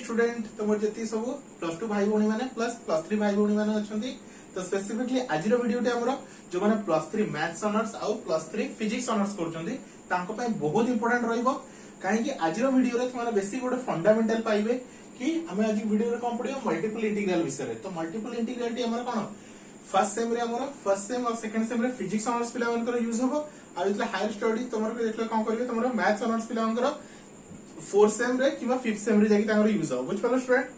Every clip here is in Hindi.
स्टूडेंट तुम जति सब +2 भाई भौणी माने प्लस +3 भाई भौणी माने अछंती तो स्पेसिफिकली आज वीडियो टे हमरो जो माने +3 मैथ्स ऑनर्स आउ +3 फिजिक्स ऑनर्स करछंती तांको पय बहुत इंपोर्टेंट रहइबो काहे कि आज वीडियो रे तुम्हारा बेसिक गोटे फंडामेंटल पाइबे कि हमें आज वीडियो रे कोन पडियो मल्टीपल इंटीग्रल विषय रे। तो मल्टीपल इंटीग्रल टी हमर कोन फर्स्ट सेम रे हमर फर्स्ट सेम और सेकंड सेम रे फिजिक्स ऑनर्स पिला मानकर यूज होबो आ इतला हायर स्टडी तुमर के देखले कोन करिवे तुमर मैथ्स ऑनर्स पिला मानकर फोर्थ सेम रे किबा फिफ्थ सेम रे जाकी तांगर यूज हो बुझ पालो स्टूडेंट।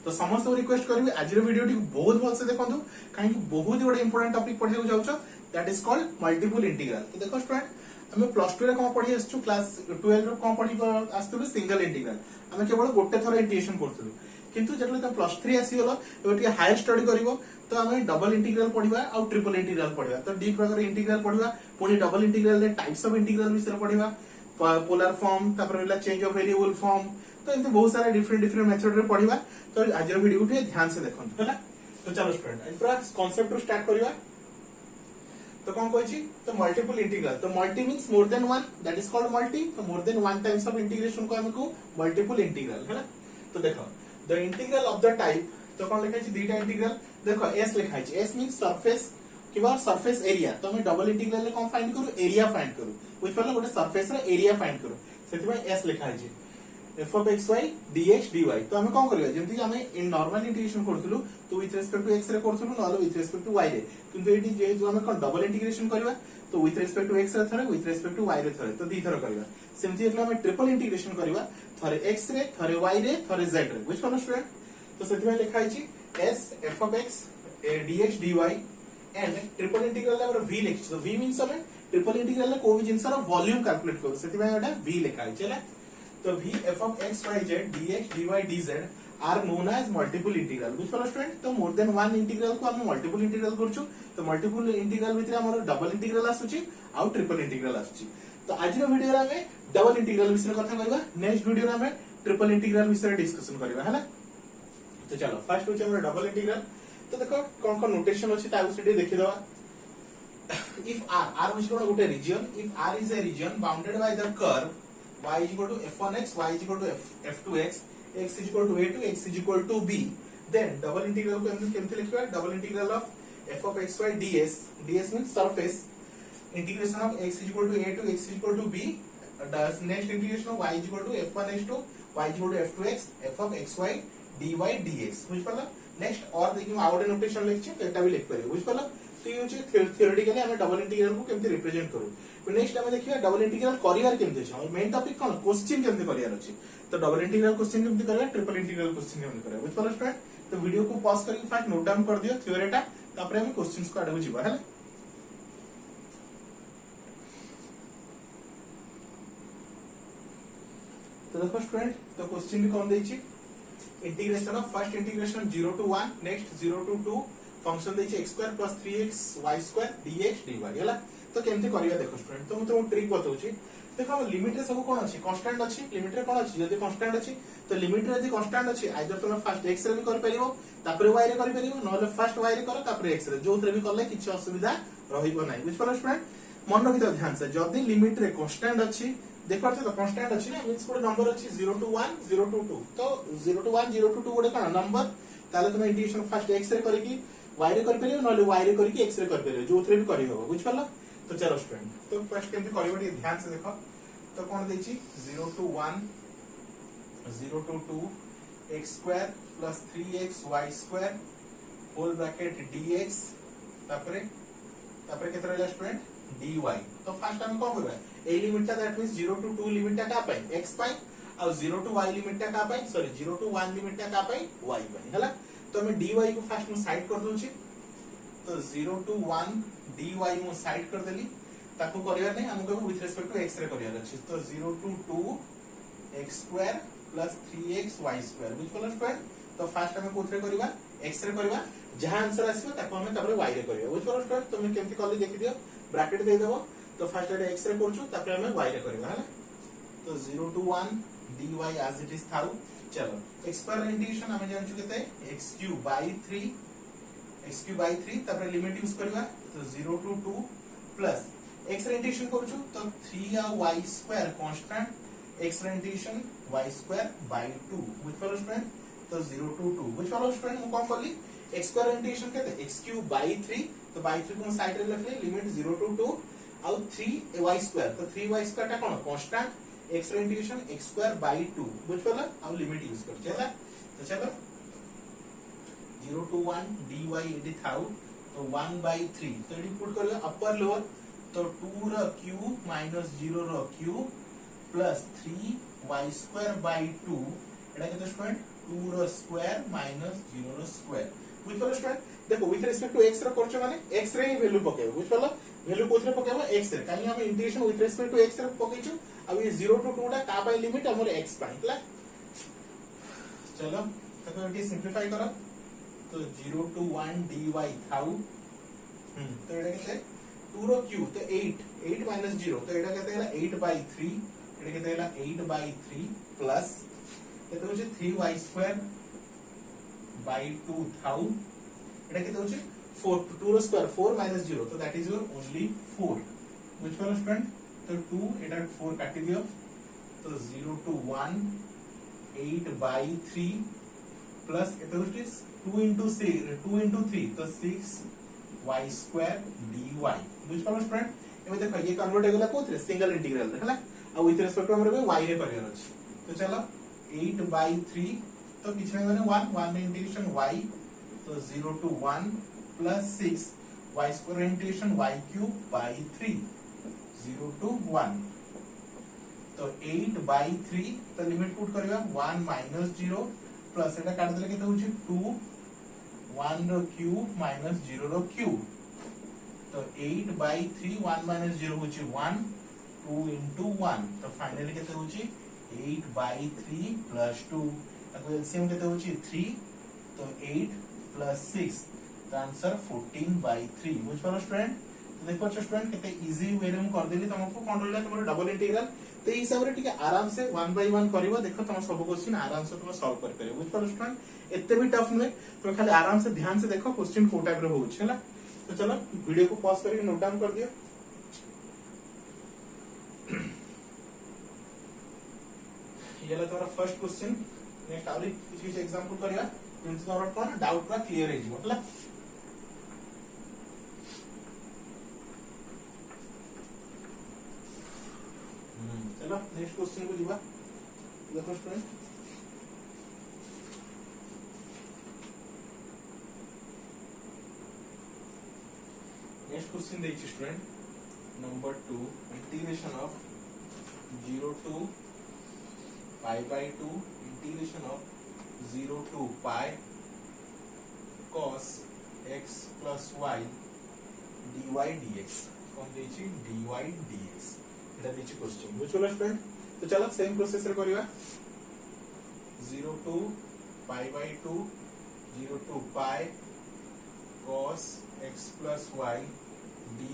तो समस्त रिक्वेस्ट करबी आज वीडियो टी बहुत भल से देखंतु काहे कि बहुत बड़ा इंपोर्टेंट टॉपिक पढियो जाउछो that is called multiple integral. तो देखो स्टूडेंट हमें +2 रे कोन पढि आछू क्लास 12 रे कोन पढि आस्तु सिंगल इंटीग्रल हमें केवल गोटे थोर इंटीग्रेशन करथुलु किंतु जतले त +3 आसी गेलो एबे हायर स्टडी करबो तो हमें डबल इंटीग्रल पढिबा और ट्रिपल इंटीग्रल पढिबा। तो डी प्रकार इंटीग्रल पढिबा पुनी डबल इंटीग्रल रे टाइप्स ऑफ इंटीग्रल विषय पढिबा पोलर फॉर्म तापर मिला चेंज ऑफ वेरिएबल फॉर्म तो इनते बहुत सारा डिफरेंट मेथड रे पढिबा। तो आज वीडियो उठे ध्यान से देखंतु हला। तो चलो स्टूडेंट आज पूरा कांसेप्ट रो स्टार्ट करिवा। तो कौन कहछि तो मल्टीपल इंटीग्रल तो multi means more than one that is called multi. तो more than one types of integration को हमको मल्टीपल इंटीग्रल है। तो देखो the integral of the type तो कौन लिखा है दीटा इंटीग्रल देखो एस लिखा है एस मींस सरफेस किबा सरफेस एरिया। तो हम डबल इंटीग्रल ले कौन फाइंड करू एरिया फाइंड करू बुझ पड़ला गोटे सरफेस रे एरिया फाइंड करू सेति में एस लिखा है f of xy dx dy। तो हम कौन करिया जेंति हम इन नॉर्मल इंटीग्रेशन करथुलु तो विथ रिस्पेक्ट टू x रे करथुलु नॉले विथ रिस्पेक्ट टू y रे किंतु एटी जे जो हम कोन डबल इंटीग्रेशन करबा तो विथ रिस्पेक्ट टू x रे थरे विथ रिस्पेक्ट टू y रे थरे तो दी थर करबा सेमति एतला हम ट्रिपल इंटीग्रेशन करबा थरे x रे थरे y रे थरे z रे बुझ पड़ला स्टूडेंट। तो सेति में लिखा है s f of x dx dy and triple integral हमर v लिख तो v मींस हम ट्रिपल इंटीग्रल ले कोई जिंसर वॉल्यूम कैलकुलेट करू सेति में एटा v लिखा है चला। तो v f of x y z dx dy dz are known as multiple integral बुझ पड़ला स्टूडेंट। तो मोर देन वन इंटीग्रल को हम मल्टीपल इंटीग्रल करछु तो मल्टीपल इंटीग्रल भितर हमर डबल इंटीग्रल आसुची आ ट्रिपल इंटीग्रल आसुची। तो आज रो वीडियो रे हमें डबल इंटीग्रल विषय कथा कहबा नेक्स्ट वीडियो रे हमें ट्रिपल इंटीग्रल विषय डिस्कशन करबा हैला। तो चलो फर्स्ट होचे हमर डबल इंटीग्रल। तो देखो कोन कोन नोटेशन अछि ता उसे देखि दवा if r which is a region if r is a region bounded by the curve y is equal to f1x y is equal to f2x x is equal to a to x is equal to b then double integral को हम केमते लिखबा double integral of f of xy ds ds means surface integration of x is equal to a to x is equal to b does next integration of y is equal to f1x to y is equal to f2x f of xy dy dx बुझ पड़ला। नेक्स्ट और देखियो आउट नोटेशन लिख छ एटा भी लिख परियो बुझ पड़ला। तो ये होची थ्योरेटिकली हम डबल इंटीग्रल को केमते रिप्रेजेंट करू। तो नेक्स्ट हम देखिया डबल इंटीग्रल करिवार केमते छ मेन टॉपिक कोन क्वेश्चन केमते करिवार अछि। तो डबल इंटीग्रल क्वेश्चन केमते करबा ट्रिपल इंटीग्रल क्वेश्चन केमते करबा बुझ पड़ला स्टूडेंट। तो वीडियो को पॉज करके फर्स्ट नोट डाउन कर दियो थ्योरीटा तापर हम क्वेश्चंस को आडू जीवा हैला। तो देखो स्टूडेंट तो क्वेश्चन भी कौन देछि integration of first integration 0 to 1 next 0 to 2 function देछि x² + 3xy² dx dy हैला। तो केमते करिया देखो स्टूडेंट तो मैं ट्रिक बताउछि देखो लिमिट रे सब कोन अछि कांस्टेंट अछि लिमिट रे कोन अछि यदि कांस्टेंट अछि तो लिमिट रे यदि कांस्टेंट अछि आइदर तुम फर्स्ट x रे भी कर परिबो तापर y रे कर परिबो नले फर्स्ट y रे करो तापर x रे जोथरे भी करले किछ असुविधा रहिबो नै बुझ पड़ो स्टूडेंट। मन रखितो ध्यान से जदि लिमिट रे कांस्टेंट अछि देखो तो कांस्टेंट अछि ना मींस कोन नंबर अछि 0 to 1 0 to 2 तो 0 to 1 0 to 2 गोटे कोन नंबर ताले तुम इंटीग्रेशन फर्स्ट x रे करिकि y रे कर परिबो नले y रे करिकि x रे कर परिबो जोथरे भी करि होबो बुझ पड़ला। तो चलो स्टूडेंट तो फर्स्ट केमते करिबो डी ध्यान से देखो तो कौन देछि 0 to 1 0 to 2 x² + 3xy² whole bracket dx तापर केते रहला स्टूडेंट dy। तो फर्स्ट हम कोन करबा ए लिमिट ता दैट मींस 0 to 2 लिमिट ता का पाई x पाई और 0 to y लिमिट ता का पाई सॉरी 0 to 1 लिमिट ता का पाई y पाई हैला। तो मैं dy को फर्स्ट में साइड कर दूची तो 0 to 1 dy मु साइड कर देली ताको करिया नै हमको विथ रिस्पेक्ट टू x रे करिया अछि। तो 0 to 2 x² + 3xy² बुझ पड़ला स्टूडेंट। तो फर्स्ट हम कोथरे करबा x रे करबा जहां आंसर आसीबो ताको हम तापर y रे करबा बुझ पड़ला स्टूडेंट। तो मैं केमति करली देखि दियो ब्रैकेट दे देबो तो फर्स्ट एटा x रे करछु तापर हम y रे करबा हैला। तो 0 to 1 dy as it is थाउ चलो x पर इंटीग्रेशन हम जान छु केते x³ तापर लिमिट यूज करबा तो 0 to 2 प्लस x रे इंटीग्रेशन करछु तो 3 आ y² कांस्टेंट x ର इंटीग्रेशन y स्क्वायर बाय 2 बुझ पालो स्टूडेंट तो 0 टू 2 बुझ पालो स्टूडेंट मु कोन करली x स्क्वायर इंटीग्रेशन केते x क्यूब बाय 3 तो बाय 3 को साइड रे लिखले लिमिट 0 टू 2 आउ 3 y स्क्वायर तो 3y स्क्वायर ता कोन कांस्टेंट x रो इंटीग्रेशन x स्क्वायर बाय 2 बुझ पालो आउ लिमिट यूज कर चला तो चलो 0 टू 1 dy एडी थाउ तो 1 by 3 तो एडी पुट करियो अपर लोअर तो 2 रो क्यूब माइनस 0 रो cube plus 3y square by 2 एटा केते स्टूडेंट 2 रो स्क्वायर माइनस 0 रो स्क्वायर बुझ पालो स्टूडेंट देखो विथ रिस्पेक्ट टू x रो करछ माने x रे ही वैल्यू पकेबो बुझ पालो वैल्यू कोथरे पकेबो x रे कानी हम integration with respect to x रे पकेछु अब ये 0 टू 2 टा का बाय लिमिट हमर x पाई हला चलो तको एटी सिंपलीफाई करो तो 0 टू 1 dy थाउ तो एटा केते 2 रो क्यूब तो 8 माइनस 0 तो एटा केते हला 8 by 3 एटा केते हला 8 by 3 प्लस केते होचे 3y स्क्वायर बाय 2 थाउ एटा केते होचे 4 2 रो स्क्वायर 4 माइनस 0 तो दैट इज योर ओनली 4 बुझ पालो स्टूडेंट तो 2 एटा 4 काटी दियो तो 0 टू 1 8 by 3 प्लस केते होचे 2 into 3 तो 6 y स्क्वायर dy बुझ पालो स्टूडेंट एमे देखो ये कन्वर्ट हेगला कोथरे सिंगल इंटीग्रल रे हला आ विथ रिस्पेक्ट टू हमरे y रे करियर अछि तो चलो 8 by 3 तो किछ नै माने 1 इंटीग्रेशन y तो 0 to 1 plus 6 y square integration y cube by 3 0 to 1 तो 8 by 3 तो लिमिट पुट करबा 1 माइनस 0 प्लस एटा काट देले केते होची 2 1 रो क्यूब माइनस 0 रो क्यूब तो 8 by 3 1 minus 0 होची 1 2 into 1 तो फाइनली केते होची 8 by 3 plus 2 ताको एलसीएम केते होची 3 तो 8 plus 6 तो आंसर 14 by 3 बुझ पालो स्टूडेंट तो देखो स्टूडेंट केते इजी वे रे हम कर देली तुमको कोन रहला तुमर डबल इंटीग्रल तो ई हिसाब रे ठीक आराम से 1 by 1 करिवो देखो तुम सब क्वेश्चन आराम से तुम सॉल्व कर परिबो बुझ पालो स्टूडेंट एते भी टफ नै तुम खाली आराम से ध्यान से देखो क्वेश्चन को टाइप रे होउछ हैला तो चलो वीडियो को पॉज करके नोट डाउन कर दियो ये ला तुम्हारा फर्स्ट क्वेश्चन नेक्स्ट आउरी किछ एग्जांपल करिया जेंति तुम्हारा कोन डाउट पूरा क्लियर हे जिवो हला चलो नेक्स्ट क्वेश्चन को जिबा देखो स्टूडेंट नेक्स्ट क्वेश्चन देखिए student number 2 integration of 0 to pi by 2 integration of 0 to pi cos x plus y dy dx कौन देछि dy dx एटा देछि क्वेश्चन बुझलो स्टूडेंट तो चलो सेम प्रोसेस रे करिवा 0 to pi by 2 0 to pi cos x plus y dy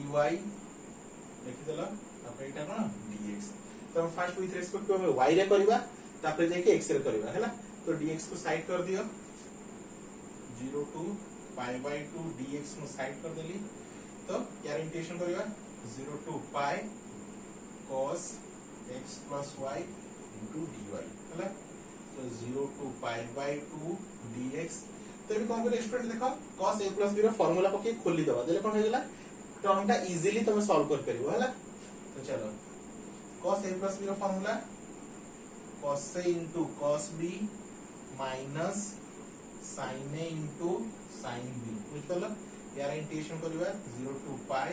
देखि देला तापर एटा कोन dx तो फर्स्ट विथ रिस्पेक्ट टू हम y रे करबा तापर देखे x रे करबा हैला तो dx को साइड कर दियो 0 टू pi by 2 dx को साइड कर देली तो यार इंटीग्रेशन करबा 0 to pi cos x plus y into dy हैला तो 0 टू pi by 2 dx तो ये कौन करे स्टूडेंट देखो cos a plus b रो फार्मूला पके खोली दबा देले कोन हेगला टर्म टा इजीली तुम सॉल्व कर परिबो हैला तो चलो cos a plus b रो formula cos a into cos b minus sin a into sin b बुझ पलो यार इंटीग्रेशन करबा 0 to pi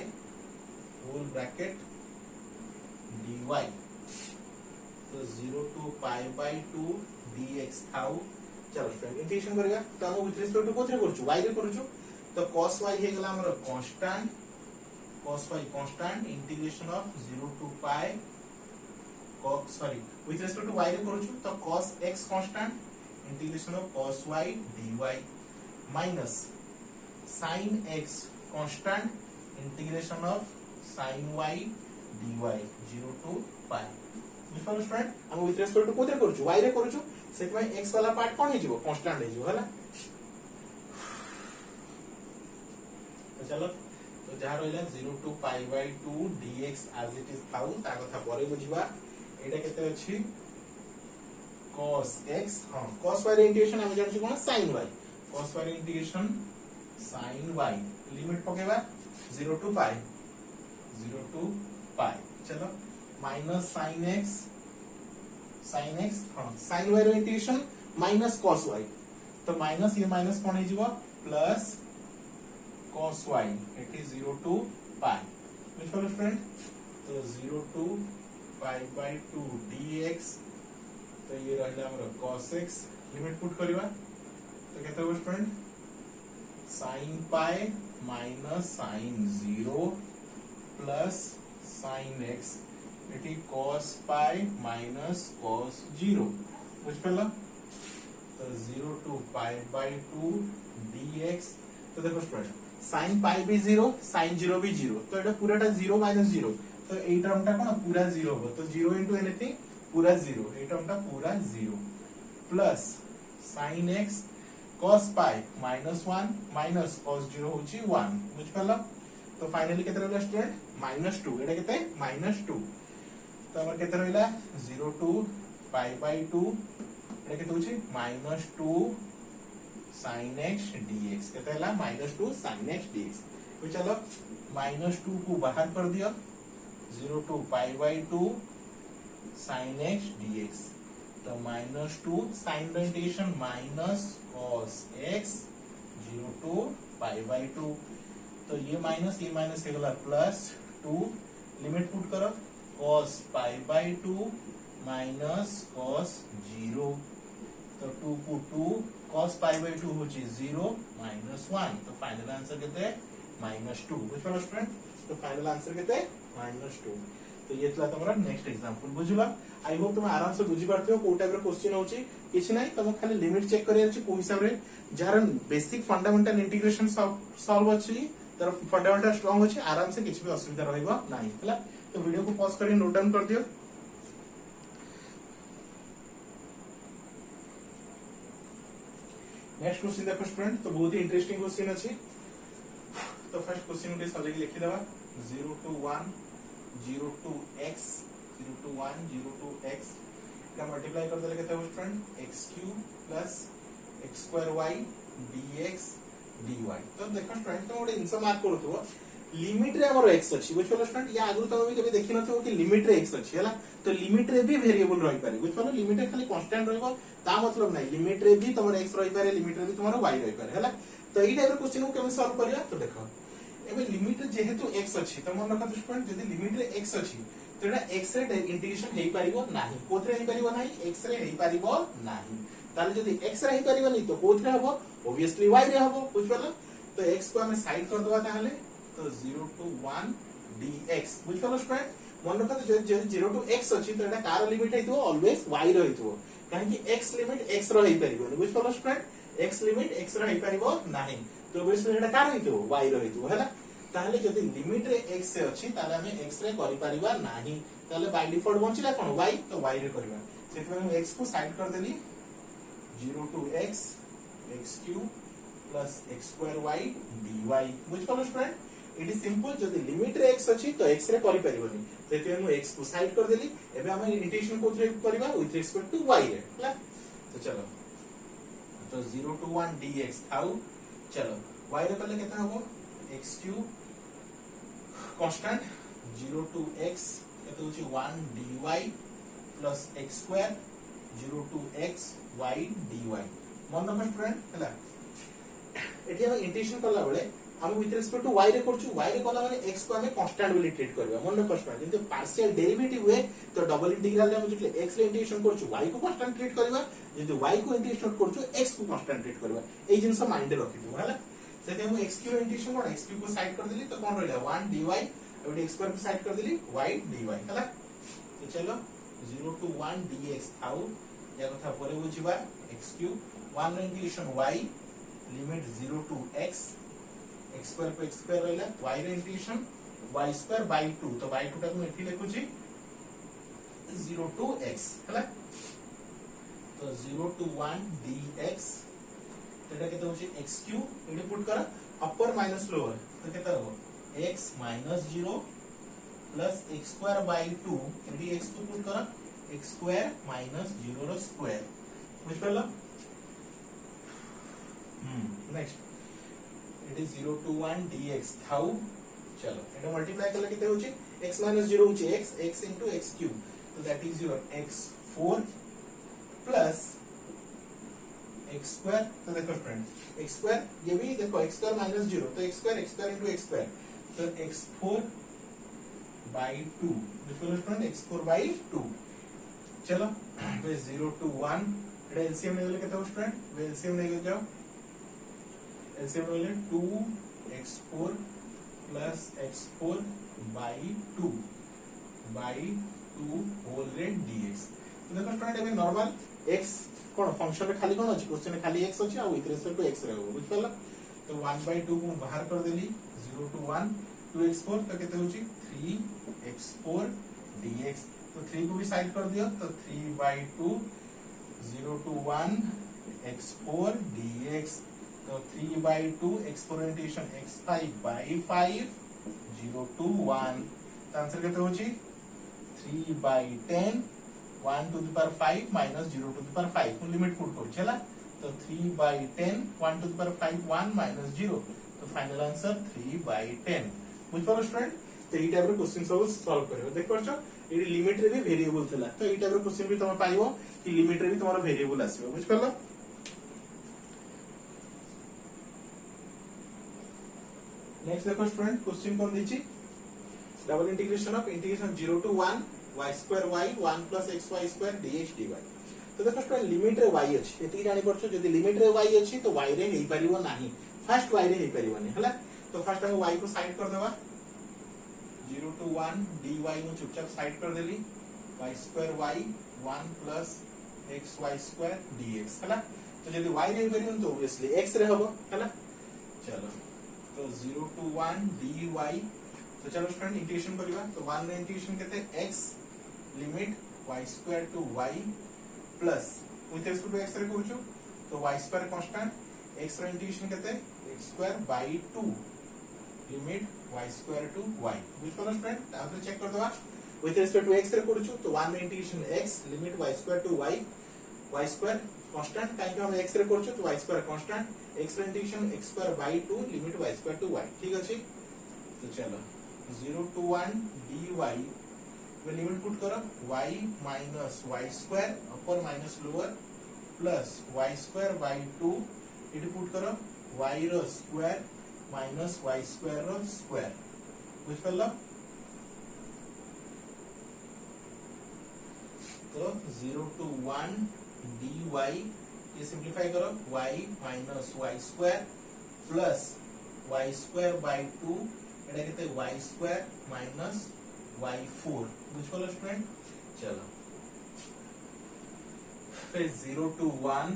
whole bracket dy तो 0 टू pi by 2 dx थाउ चलो स्टूडेंट इंटीग्रेशन करिया तो हम विथ रिस्पेक्ट टू कोथरे करछु y रे करछु तो cos y हे गेला हमर constant cos y constant integration of 0 to pi cos sorry with respect to y रे करछु तो cos x constant integration of cos y dy minus sin x constant integration of sin y dy 0 to pi बुझलो स्टूडेंट हम विथ रिस्पेक्ट टू कोथरे करछु y रे करछु सेट में x वाला पार्ट कोन हे जिवो कांस्टेंट हे जिवो हला तो चलो तो जहां रहला 0 to pi by 2 dx as it is थाउ ता कथा परे बुझिबा एटा केते अछि cos x हां cos y रे इंटीग्रेशन हम जानि कोन sin y cos y रे इंटीग्रेशन sin y लिमिट पकेबा 0 to pi चलो माइनस sin x हां sin y रे इंटीग्रेशन माइनस cos y तो माइनस ये माइनस कोन हे जीवो plus cos y it is 0 to pi which follows friend तो 0 to pi by 2 dx तो ये रहला हमर cos x लिमिट पुट करबा तो केते हो student sin pi minus sin 0 plus sin x it is cos pi minus cos 0 बुझ पला तो 0 to pi by 2 dx तो देखो स्टूडेंट sin pi भी 0 sin 0 भी 0 तो एटा पूराटा 0 minus 0 तो ए टर्मटा कोन पूरा 0 हो तो 0 into एनीथिंग पूरा 0 ए टर्मटा पूरा 0 plus sin x cos pi minus 1 minus cos 0 होची 1 बुझ पला तो फाइनली केते रहला स्टूडेंट -2 एटा केते -2 तो हमर केते रहला 0 to pi by 2 एटा केते होची -2 sin x dx केते हला -2 sin x dx तो चलो -2 को बाहर कर दियो 0 to pi by 2 sin x dx तो -2 sin integration minus cos x 0 to pi by 2 तो ये माइनस के गला प्लस 2 लिमिट पुट करो cos pi by 2 minus cos 0 तो 2 को 2 cos pi by 2 होची 0 minus 1 तो फाइनल आंसर केते -2 बुझ पलो स्टूडेंट तो फाइनल आंसर केते -2 तो ये थला तमरा नेक्स्ट एग्जांपल बुझला आई होप तुम आराम से बुझी पारथियो को टाइप रो क्वेश्चन होची किछ नै तुम खाली लिमिट चेक करियर छी को हिसाब रे jar basic fundamental integration solve अछि तर फंडामेंटल स्ट्रांग अछि आराम से किछ भी असुविधा रहइबो नाही हला तो वीडियो को पॉज करी नोट डाउन कर दियो नेक्स्ट क्वेश्चन देखो स्टूडेंट तो बहुत ही इंटरेस्टिंग क्वेश्चन अछि तो फर्स्ट क्वेश्चन के सजे लिखि देबा 0 to 1 0 to x 0 to 1 0 to x का मल्टीप्लाई कर देले केते हो student x³ plus x²y dx dy तो देखो स्टूडेंट तो ओडे इनसा मार्क करथो लिमिट रे हमर x अछि बुझ पलो स्टूडेंट या आगु तो भी कभी देखि नथो कि लिमिट रे x अछि हला तो लिमिट रे भी वेरिएबल रहि पारे बुझ पलो लिमिट रे खाली कांस्टेंट रहइबो ता मतलब नै लिमिट रे भी तमर x रहि पारे लिमिट रे भी तमर y रहि पारे हला तो ई टाइप रो क्वेश्चन को केमे सॉल्व करिया तो देखो एबे लिमिट रे जेहेतु x अछि त मन रखा स्टूडेंट यदि लिमिट रे x अछि तो एटा x रे इंटीग्रेशन हेई परिबो नाही कोथरे हेई परिबो नाही x रे हेई परिबो नाही ताले यदि x रे हेई परिबो नहीं तो कोथरे हबो ऑब्वियसली y रे हबो बुझ पलो तो x को हमें साइड कर दवा ताले तो 0 to 1 dx बुझ पलो स्टूडेंट मन रखा जो 0 to x अछि तो एटा कार लिमिट हेइतो ऑलवेज y रे हेइतो काहे कि x लिमिट x रो हेई परिबो बुझ पलो स्टूडेंट x लिमिट x रो हेई परिबो नाही तो ऑब्वियसली एटा कार हेइतो y रो हेइतो हला ताले जदि लिमिट रे x से अछि ताले हमें x रे करि परिबा नाही ताले बाय डिफॉल्ट बंचिला कोन y तो y रे करबा सेति हम x को साइड कर देली 0 to x x³ plus x²y dy बुझ पलो स्टूडेंट इट इज सिंपल जदि लिमिट रे x अछि तो x रे करि परिबनी सेति हम x को साइड कर देली एबे हम इंटीग्रेशन कोथरे करबा विथ रिस्पेक्ट टू y रे हला तो चलो तो 0 to 1 dx थाउ चलो y रे पहले केता हबो x³ कांस्टेंट 0 to x केता होची 1 dy plus x² 0 to x y dy मन रखो स्टूडेंट हला एठी हम इंटीग्रेशन करला बेले हम विथ रिस्पेक्ट टू y रे करछु y रे कला माने x को हमें कांस्टेंट वाली ट्रीट करबा मन रखो स्टूडेंट किंतु पार्शियल डेरिवेटिव हुए तो डबल इंटीग्रल रे हम जेतले x रे इंटीग्रेशन करछु y को कांस्टेंट ट्रीट करबा यदि y को इंटीग्रेशन करछु x को कांस्टेंट ट्रीट करबा ए जिंस माइंड रे रखिथु हला सेते हम x³ इंटीग्रेशन कोन x³ को साइड कर देली तो कोन रहला 1 dy और x² को साइड कर देली y dy हला तो चलो 0 to 1 dx थाउ या कथा परे बुझिबा x³ 1 इंटीग्रेशन y limit 0 to x x² पे x² रहला y रे इंटीग्रेशन y² by 2 तो y2 टा को एठी लिखु छी 0 to x हला तो 0 to 1 dx एटा केते होची x³ एडी पुट करा अपर माइनस लोअर तो केते हो x - 0 plus x² by 2 एडी x को पुट करा x स्क्वायर माइनस 0 रो स्क्वायर बुझ परलो next it is 0 to 1 dx थाउ चलो एटा मल्टीप्लाई करले केते होची x minus 0 होची x into x cube so that is your x4 plus x square तो देखो फ्रेंड x square ये भी देखो x square minus 0 तो x square into x square तो x4 by 2 देखो फ्रेंड x4 by 2 चलो तो 0 to 1 एटा एलसीएम ले ले केते हो फ्रेंड वे एलसीएम ले जाओ एलसीएम ले 2x4 plus x4 by 2 whole rate dx तो देखो स्टूडेंट एबे नॉर्मल x कोन फंक्शन रे खाली कोन अछि क्वेश्चन रे खाली x अछि आ विथ रिस्पेक्ट टू x रहबो बुझ परला तो 1/2 को बाहर कर देली 0 to 1 2x4 तो केते होछि 3x4 dx तो 3 को भी साइड कर दियो तो 3/2 0 to 1 x4 dx तो 3/2 एक्सपोनेंशियल x5 by 5 0 to 1 तो आंसर केते होची 3/10 1 to the power 5 minus 0 to the power 5 limit put कर चला तो 3/10 1 to the power 5 1 minus 0 तो फाइनल आंसर 3/10 बुझ पारो स्टूडेंट तो ई टाइप रो क्वेश्चन सब सॉल्व करियो देख परछो ई लिमिट रे भी वेरिएबल थला तो ई टाइप रो क्वेश्चन भी तुम पाइबो कि लिमिट रे भी तुम्हारा वेरिएबल आसीबो बुझ परलो नेक्स्ट देखो स्टूडेंट क्वेश्चन कोन दिछि double integration of integration 0 to 1 y square y 1 plus xy square dx dy तो देखो स्टूडेंट लिमिट रे y अछि एति जानि परछो जदि लिमिट रे y अछि तो y रे हेई परिबो नाही फर्स्ट y रे हेई परिबोनी हला तो फर्स्ट हम y को साइड कर देबा 0 to 1 dy नु चुपचाप साइड कर देली y square y 1 plus xy square dx हला तो जदि y रे हेई परिबोनी तो ऑब्वियसली x रे हबो हला चलो तो 0 to 1 dy तो चलो स्टूडेंट इंटीग्रेशन करिवा तो 1 रे इंटीग्रेशन केते x limit y square to y plus with respect to x रे करछु तो y स्क्वायर कांस्टेंट x रे इंटीग्रेशन केते x square by 2 limit y square to y बुझ परलो स्टूडेंट आंसर चेक कर दवा विथ रिस्पेक्ट टू x रे करछु तो 1 रे integration x limit y square to y square constant काहे कि हम x रे करछु तो y स्क्वायर कांस्टेंट x रे integration x square by 2 limit y square to y ठीक अछि तो चलो 0 to 1 dy वे लिमिट पुट करो y minus y square upper minus lower plus y square by 2 it put करो y रो स्क्वायर माइनस y square रो स्क्वायर बुझ परलो तो 0 to 1 dy ये सिंपलीफाई करो y minus y square plus y square by 2 एटा केते y square minus y4 बुझ परलो स्टूडेंट चलो फिर 0 to 1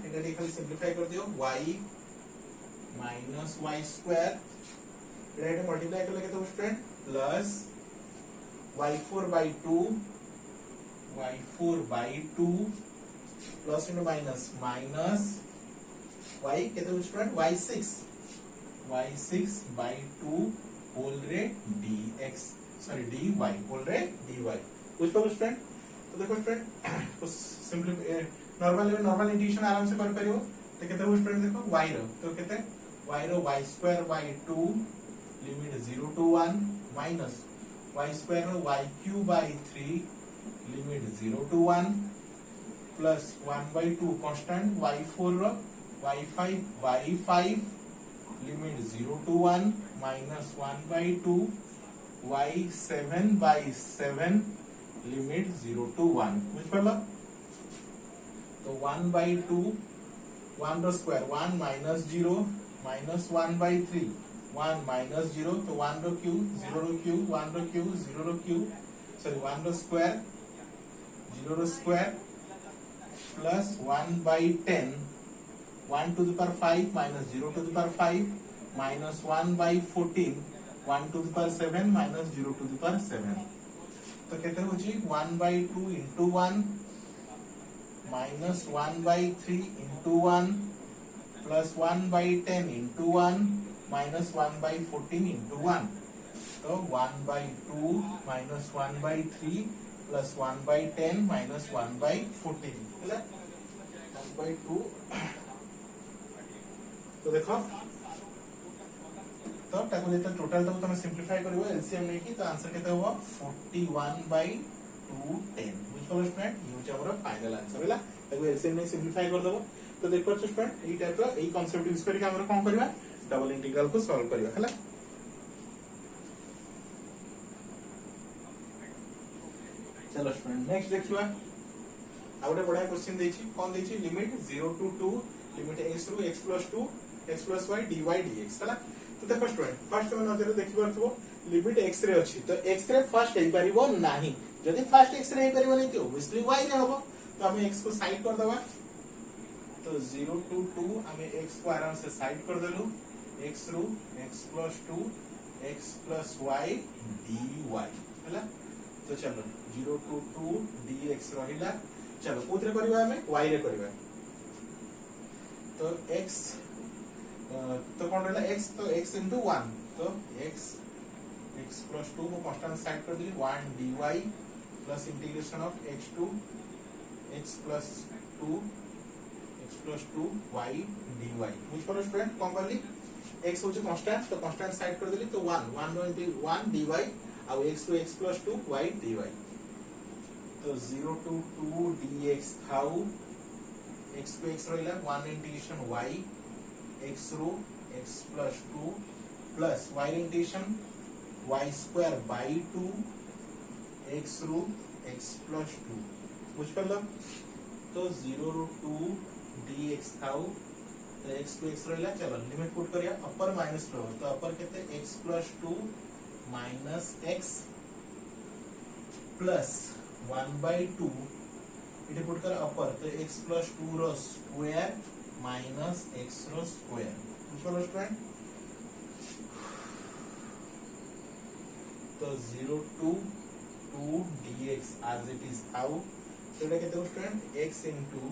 एटा खाली सिंपलीफाई कर दियो y minus y square एटा मल्टीप्लाई करले केते हो student plus y4 by 2 plus into minus y केते हो स्टूडेंट y6 by 2 होल रे dx सॉरी dy होल रे dy कुछ पर स्टूडेंट तो देखो स्टूडेंट कुछ सिंपली नॉर्मल इंटीग्रेशन आराम से कर परियो तो केते हो स्टूडेंट देखो y रो तो केते y रो y square by 2 limit 0 to 1 minus y square रो y cube by 3 limit 0 to 1 plus 1/2 constant y4 रो y5 by 5 limit 0 to 1 minus 1/2 y7 by 7 limit 0 to 1 बुझ परलो तो 1/2 1 रो स्क्वायर 1 minus 0 minus 1/3 1 minus 0 तो 1 रो क्यूब 0 रो क्यूब 1 रो क्यूब 0 रो क्यूब सॉरी 1 रो स्क्वायर 0 रो square plus 1/10 1 to the power 5 minus 0 to the power 5 minus 1/14 1 to the power 7 minus 0 to the power 7 तो कहते हो जी 1/2 into 1 minus 1/3 into 1 plus 1/10 into 1 minus 1/14 into 1 तो 1/2 minus 1/3 प्लस 1/10 माइनस 1/14 ହେଲା 1/2 तो देखो तो ताको जेता टोटल ताको तुम सिंपलीफाई करिवो एलसीएम नै की तो आंसर केते होबो 41/210 बुझ पलो स्टूडेंट ये होचे हमर फाइनल आंसर हैला ताको एलसीएम नै सिंपलीफाई कर देबो तो देख परछ स्टूडेंट एई टाइप रो एई कांसेप्ट यूज करके हमर कोन करबा डबल इंटीग्रल को सॉल्व करबा हैला चलो स्टूडेंट नेक्स्ट देखिबा आ गोटे बढ़िया क्वेश्चन देछि कोन देछि limit 0 to 2 limit x ru x plus 2 x plus y dy dx हैला तो देखो स्टूडेंट फर्स्ट हम नजर देखि परथबो लिमिट x रे अछि तो x रे फर्स्ट हे परिबो नाही जदि फर्स्ट x रे हे परिबो नै तो ऑब्वियसली y रे होबो तो हम x को साइड कर देबा तो 0 to 2 हमें x को आराम से साइड कर देलु x ru x plus 2 x plus y dy हैला तो चलो 0 to 2 dx रहिला चलो कोथरे करबा हमें y रे करबा तो x तो कौन रहला x तो x into 1 तो x plus 2 को कांस्टेंट साइड कर दिली 1 dy plus integration of x to x plus 2 y dy बुझ पर स्टूडेंट कोन करली x होचे कांस्टेंट तो कांस्टेंट साइड कर दिली तो 1 into 1 dy और x to x plus 2 y dy तो 0 to 2 dx थाउ x to x रहिला 1 इंटीग्रेशन y x रो x plus 2 plus y इंटीग्रेशन y square by 2 x रो x plus 2 बुझ परलो तो 0 रो 2 dx थाउ तो x to x रहिला चलो लिमिट पुट करिया अपर माइनस रो तो अपर केते x plus 2 minus x plus 1/2 इटे पुट कर अपर तो x plus 2 रो स्क्वायर minus x रो स्क्वायर बुझलो स्टूडेंट तो 0 to 2 dx as it is how तो एटा केते स्टूडेंट x into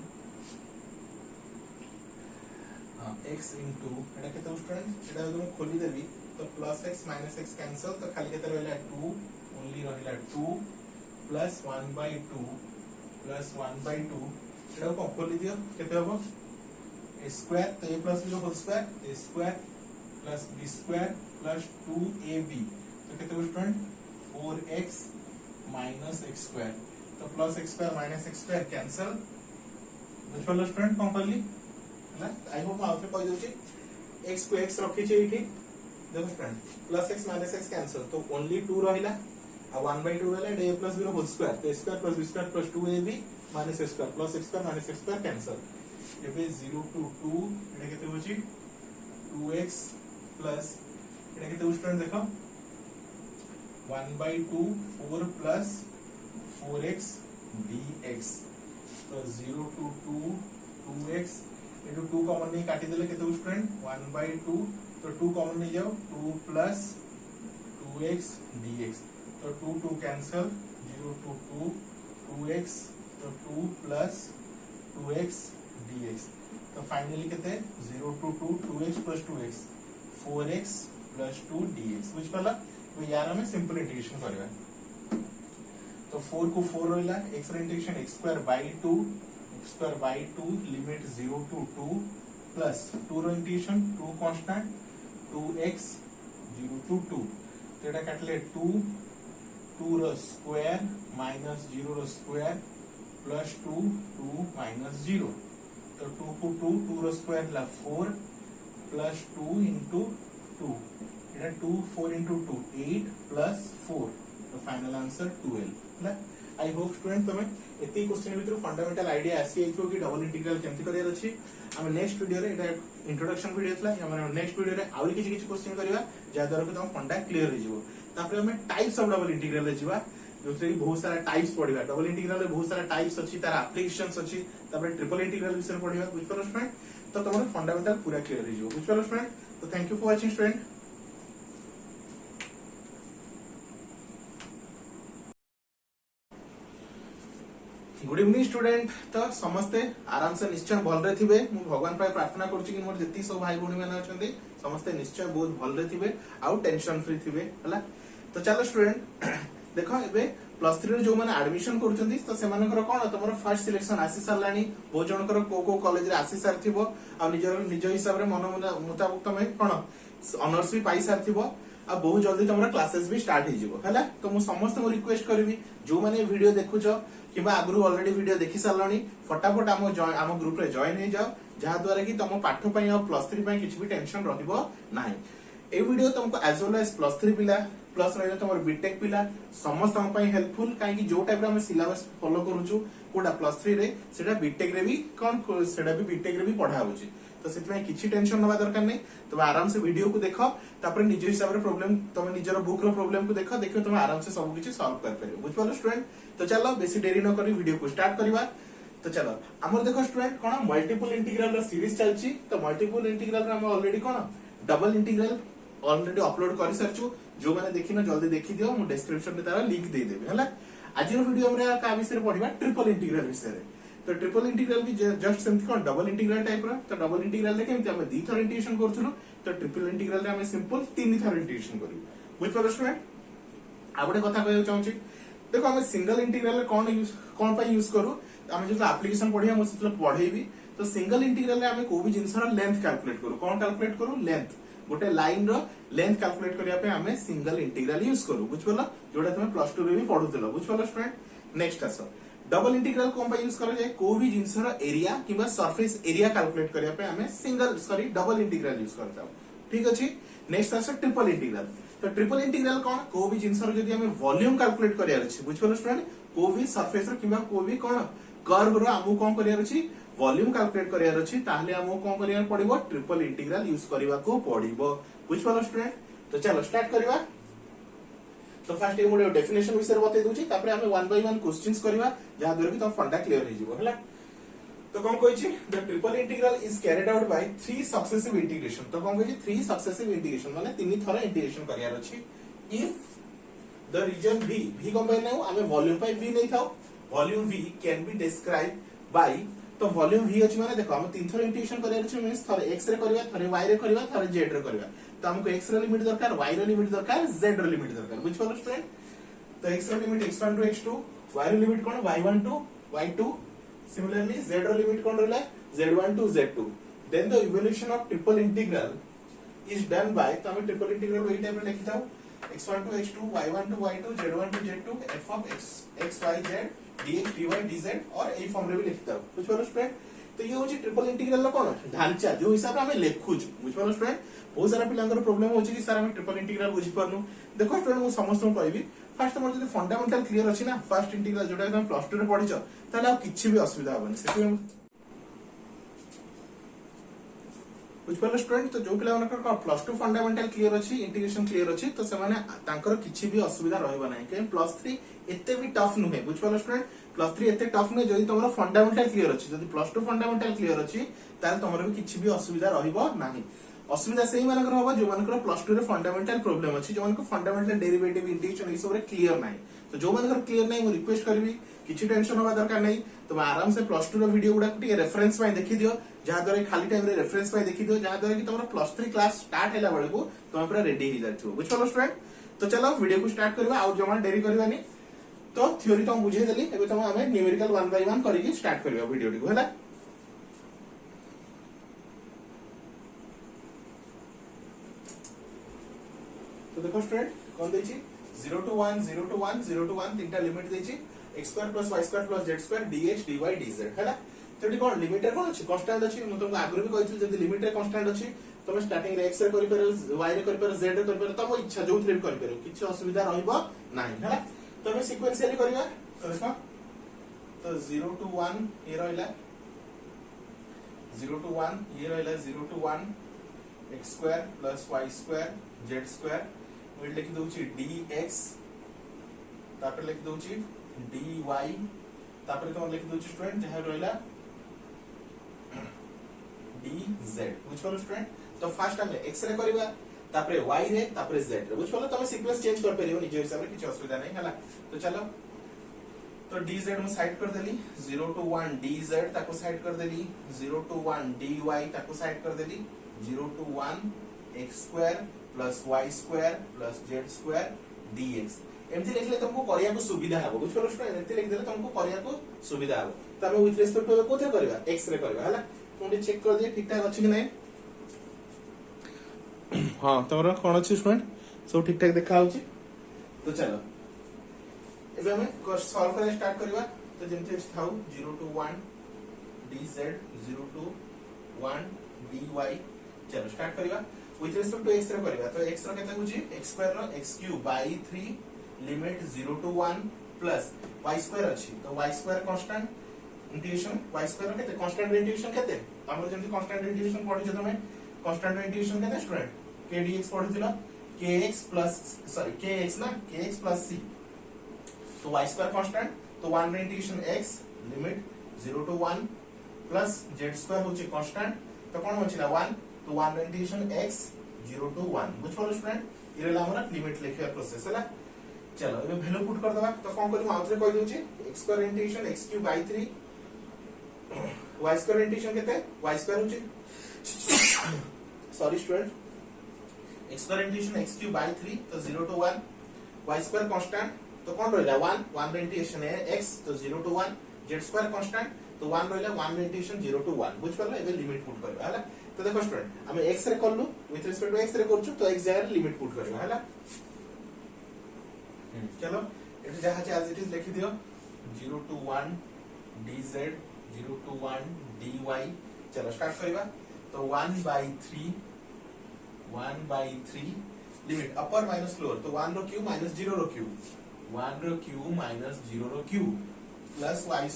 एटा केते स्टूडेंट एटा तुम खोली देबी तो plus x minus x cancel तो खाली केते रहला 2 ओनली रहला 2 प्लस 1/2 प्लस 1/2 एटा को खोली दियो केते होबो a स्क्वायर तो a plus b whole square a square plus b square plus 2ab तो केते हो student 4x minus x square तो plus x square minus x square cancel बुझलो स्टूडेंट कोन करली ना आई होप आउट कहि दोची x को x रखी छै इठी देखो student plus x minus x cancel तो ओनली 2 रहिला आ 1/2 रहला a plus b whole square तो a square plus b square plus 2ab minus x square plus x square minus x square cancel एबे 0 to 2 एटा केते होची 2x प्लस एटा केते हो स्टूडेंट देखो 1/2 4 प्लस 4x dx तो 0 to 2 2x into 2 कॉमन नहीं काटी देले केते हो स्टूडेंट 1/2 तो 2 कॉमन नहीं जाओ 2 प्लस 2x dx तो 2 2 कैंसिल 0 to 2 2x तो 2 प्लस 2x dx तो फाइनली केते 0 to 2 2x plus 2x 4x plus 2 dx बुझ पला तो यार हमें सिंपल इंटीग्रेशन करबा तो 4 को 4 रहला x रे integration x square by 2 limit 0 to 2 plus 2 रो इंटीग्रेशन 2 कांस्टेंट 2x 0 to 2 तो एटा काटले 2 रो स्क्वायर माइनस 0 रो स्क्वायर प्लस 2 माइनस 0 तो 2 को 2 रो स्क्वायर ला 4 प्लस 2 into 2 एटा 2 4 into 2 8 प्लस 4 तो फाइनल आंसर 12 ना आई होप स्टूडेंट तमे एती क्वेश्चन भीतर फंडामेंटल आईडिया आसी आइथो कि डबल इंटीग्रल केमति करियर अछि हम नेक्स्ट वीडियो रे एटा इंट्रोडक्शन वीडियो थला हम नेक्स्ट वीडियो रे आउरी किछि किछि क्वेश्चन करिवा जा द्वारा कि तम फंडा क्लियर हो जिवो तापर हम टाइप्स ऑफ डबल इंटीग्रल रे जिवा जोथरे बहुत सारा टाइप्स पढिबा डबल इंटीग्रल रे बहुत सारा टाइप्स अछि तार एप्लीकेशंस अछि तापर ट्रिपल इंटीग्रल विषय पढिबा बुझ परलो स्टूडेंट तो तमर फंडामेंटल पूरा क्लियर हो जिवो बुझ परलो स्टूडेंट तो thank you for watching student good evening student तो समस्ते आराम से निश्चय भल रे थिबे मु भगवान पाए प्रार्थना करछि कि मोर जति सब भाई भौणी माने अछंती समस्ते निश्चय बहुत भल रे थिबे आउ टेंशन फ्री थिबे हला तो चलो स्टूडेंट देखो एबे +3 रे जो माने एडमिशन करछंती तो सेमानकर कोन तमरो फर्स्ट सिलेक्शन आसी सारलानी बहुत जनकर को कॉलेज रे आसी सारथिबो आ निज हिसाब रे मन मुताबिक तमे कोन ऑनर्स भी पाई सारथिबो आ बहुत जल्दी तमरा क्लासेस भी स्टार्ट हो जिवो हैला। तो मु समस्त को रिक्वेस्ट करबी जो माने वीडियो देखुचो किबा आगु ऑलरेडी वीडियो देखि सारलानी फटाफट आम ग्रुप रे जॉइन हो जाओ जहा द्वारा कि तुम पाठ पई आ +3 पई किछि भी टेंशन रहइबो नाही। ए वीडियो तुमको एज वेल एज +3 पिला प्लस रहिला तमर बीटेक पिला समस्त हम पई हेल्पफुल काहे कि जो टाइप रे हम सिलेबस फॉलो करूछु कोडा +3 रे सेटा बीटेक रे भी कोन सेटा भी बीटेक रे भी पढ़ा होछि। तो सेति में किछि टेंशन नबा दरकार नै तुम आराम से वीडियो को देखो तापर निज हिसाब रे प्रॉब्लम तुम निजर बुक रो प्रॉब्लम को देखो तुम आराम से सब किछि सॉल्व कर परिबो बुझ पालो स्टूडेंट। तो चलो बेसी देरी न करी वीडियो को स्टार्ट करबा। तो चलो हमर देखो स्टूडेंट कोन मल्टीपल इंटीग्रल रो सीरीज चलछि। तो मल्टीपल इंटीग्रल रे हम ऑलरेडी कोन डबल इंटीग्रल ऑलरेडी अपलोड कर सरछु जो माने देखि न जल्दी देखि दियो मु डिस्क्रिप्शन में तारा लिंक दे देबे हला। आज रो वीडियो हमरे का विषय रे पढिबा ट्रिपल इंटीग्रल विषय रे। तो ट्रिपल इंटीग्रल भी जस्ट सेमथि कोन डबल इंटीग्रल टाइप रो। तो डबल इंटीग्रल रे केमति हम दी थर इंटीग्रेशन करथुनु तो ट्रिपल इंटीग्रल रे हम सिंपल तीन थर इंटीग्रेशन करू बुझ पालो स्टूडेंट। आ गोटे कथा कहय चाहूची देखो हम सिंगल इंटीग्रल रे कोन पय यूज करू हम जो एप्लीकेशन पढिया मु सेतले पढेबी। तो सिंगल इंटीग्रल रे हम को भी जिंस रो लेंथ कैलकुलेट करू कोन कैलकुलेट करू लेंथ गोटे लाइन रो लेंथ कैलकुलेट करिया पे हमें सिंगल इंटीग्रल यूज करू बुझ पालो जोटा तुम +2 रे भी पढुतलो बुझ पालो स्टूडेंट। नेक्स्ट आसो डबल इंटीग्रल कोन पय यूज करा जाय को भी जिंस रो एरिया किबा सरफेस एरिया कैलकुलेट करिया पे हमें डबल इंटीग्रल यूज करता ठीक अछि। नेक्स्ट आसो ट्रिपल इंटीग्रल। तो ट्रिपल इंटीग्रल कोन को भी जिंस रो जदी हमें वॉल्यूम कैलकुलेट करिया अछि बुझ पालो स्टूडेंट को भी सरफेस रो किबा को भी कोन कर्व रो हमु कोन करिया अछि वॉल्यूम कैलकुलेट करिया अछि ताहले हमु कोन करिया पड़िबो ट्रिपल इंटीग्रल यूज करबा को पड़िबो बुझ पालो स्टूडेंट। तो चलो स्टार्ट करबा। तो फर्स्ट ए मोडे डेफिनेशन विषय बतै दोची तापर हमें वन बाय वन क्वेश्चंस करबा जहा द्वारा कि तुम फंडा क्लियर हो जिवो हला। तो कोन कहै छी the triple integral is carried out by 3 successive integration. तो कोन कहै छी 3 सक्सेसिव इंटीग्रेशन माने तीन थरा इंटीग्रेशन करियार अछि इफ द रीजन v कोन कहै नै हमें वॉल्यूम पाई v नै थाओ volume v can be describe by. तो वॉल्यूम v अछि माने देखो हम तीन थरा इंटीग्रेशन करियार अछि मींस थरे x रे करबा थरे y रे करबा थरे z रे करबा। तो हमको x रे लिमिट दरकार y रे लिमिट दरकार z रे लिमिट दरकार बुझ पालो स्टूडेंट। तो x रे limit x1 to x2 y रे लिमिट कोन y1 to y2 similarly z रे लिमिट कोन रहला z1 to z2। Then the evolution of triple integral is done by. तो हम ट्रिपल इंटीग्रल वही टाइप में लिखि दाओ x1 to x2 y1 to y2 z1 to z2 f of x y z dx dy dz और ए फॉर्म रे भी लिखि दाओ बुझ पालो स्टूडेंट। तो ये होची ट्रिपल इंटीग्रल लो कोन ढांचा जो हिसाब रे हमें लेखु बुझ पालो स्टूडेंट। बहुत सारा पिलांगर प्रॉब्लम होची कि सर हम ट्रिपल इंटीग्रल बुझि परनु देखो स्टूडेंट मु समस्त को कहबी फर्स्ट मोर जदी फंडामेंटल क्लियर अछि ना फर्स्ट इंटीग्रल जोटा तुम +2 रे पढिছো ताले आ किछि भी असुविधा होबनी सेति बुझ पालो स्टूडेंट। तो जो पिला मनकर +2 फंडामेंटल क्लियर अछि इंटीग्रेशन क्लियर अछि तो से माने तांकर किछि भी असुविधा रहबा नै के +3 एते भी टफ नुहे बुझ पालो स्टूडेंट। +3 एते टफ नै जदी तमरो फंडामेंटल क्लियर अछि जदी +2 फंडामेंटल क्लियर अछि ताले तमरो भी किछि भी असुविधा रहइबो नाही। असुविधा सही मानकर होबा जो मानकर +2 रे फंडामेंटल प्रॉब्लम अछि जो मानकर फंडामेंटल डेरिवेटिव इंटीग्रेशन ई सब रे क्लियर नाही। तो जो मानकर क्लियर नाही मु रिक्वेस्ट करबी किछि टेंशन होबा दरकार नाही तुम आराम से +2 रो वीडियो गुडा कुटी रेफरेंस में देखि दियो जहा द्वारा खाली टाइम रे रेफरेंस में देखि दियो जहा द्वारा कि तमरो +3 क्लास स्टार्ट हैला बेले को तुम पूरा रेडी हो जाथियो बुझ पालो स्टूडेंट। तो चलो वीडियो को स्टार्ट करबा आ जमा देरी करबानी। तो थ्योरी तो बुझे देली एबे तुम हमें न्यूमेरिकल वन बाय वन करिके स्टार्ट करबा वीडियो को हैला। तो देखो स्टूडेंट कौन देछि 0 to 1 0 to 1 0 to 1 तीनटा लिमिट देछि x² + y² + z² dx dy dz हैला। तो एटी कोन लिमिट रे कोन अछि कांस्टेंट अछि मु तुमको आगु भी कहिथिल जदी लिमिट रे कांस्टेंट अछि तुम स्टार्टिंग रे x रे करि पर y रे करि पर z रे करि पर तम इच्छा जो थ्री करि पर किछ असुविधा रहइबो नाही हैला। तो हम सीक्वेंशियली करिवा तो देखो तो 0 to 1 ये रहला 0 to 1 ये रहला 0 to 1 x² + y² z² will लिख दोची dx तापर लिख दोची dy तापर तो लिख दोची स्टूडेंट जहां रहला dz बुझ पालो स्टूडेंट। तो फर्स्ट हम x रे करबा तापर y रे तापर z रे बुझ पालो तुम सीक्वेंस चेंज कर परियो निजे हिसाब रे किछ असुविधा नहीं हला। तो चलो तो dz में साइड कर देली 0 to 1 dz ताको साइड कर देली 0 to 1 dy ताको साइड कर देली 0 to 1 x² + y² + z² dx एमती लिखले तुमको करिया को सुविधा हबो बुझ परछ स्टूडेंट एमती लिख देले तुमको करिया को सुविधा हबो त हम विथ रिस्पेक्ट टू कोथे करबा x रे करबा हला मुंडी चेक कर दिए ठीक ठाक अछि कि नै हां तमरा कोन अछि स्टूडेंट सब ठीक ठाक देखा होछि तो चलो एबे हम सॉल्व करे स्टार्ट करबा तो जेमती थाउ 0 to 1 dz 0 to 1 dy चलो स्टार्ट करबा विथ रिस्पेक्ट टू x रे करबा तो x रो केते होछि x स्क्वायर रो x cube by 3 limit 0 to 1 plus y square अछि तो y square constant integration y square केते कांस्टेंट इंटीग्रेशन केते हमर जेमति कांस्टेंट इंटीग्रेशन पढि छ तमे कांस्टेंट इंटीग्रेशन केते स्टूडेंट k dx पढिथिला kx प्लस सॉरी kx ना kx प्लस c तो y स्क्वायर कांस्टेंट तो 1 integration x limit 0 to 1 plus z square होछि कांस्टेंट तो कोन होछि ना 1 तो 1 इंटीग्रेशन x 0 to 1 बुझ पड़ो स्टूडेंट इरेला हमरा लिमिट लिखिया प्रोसेस हैला चलो एबे वैल्यू पुट कर दबा तो कोन करम आउथरे कहि दोछि x square integration x cube by 3 y square integration केते y स्क्वायर होछि sorry student x square integration x cube by 3 तो 0 to 1 y स्क्वायर कांस्टेंट तो कोन रहला 1 इंटीग्रेशन है x तो 0 to 1 z स्क्वायर कांस्टेंट तो 1 रहला 1 इंटीग्रेशन 0 to 1 बुझ पड़ला एबे लिमिट पुट करबा हला तो देखो स्टूडेंट हम x रे करलु विथ रिस्पेक्ट टू x रे करछु तो x जगह लिमिट पुट करबा हला चलो एट जहा छ एज इट इज लिखि दियो 0 to 1 dz 0 to 1 dy चलो स्टार्ट करबा तो 1/3 लिमिट अपर माइनस लोअर तो 1 रो क्यूब माइनस 0 रो क्यूब 1 रो क्यूब माइनस 0 रो क्यूब प्लस y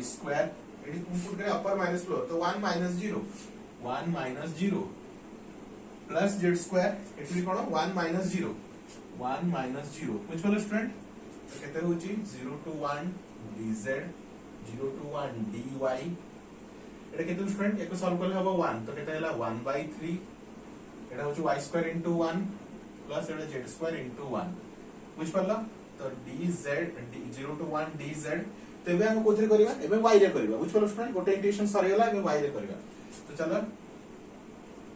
स्क्वायर एडी पुट करे अपर माइनस लोअर तो 1 minus 0 प्लस z स्क्वायर एटली कोन 1 minus 0 which follow स्टूडेंट तो केते होची 0 to 1 dz 0 to 1 dy एटा केते स्टूडेंट एको सॉल्व करले हबो 1 तो केते हला 1/3 एटा होची y square into 1 plus iota z square into 1 which follow तो dz 0 to 1 dz तो एबे हम कोथरे करबा एबे y रे करबा which follow स्टूडेंट गोटे इंटीग्रेशन सरी गेला एबे y रे करबा तो चलो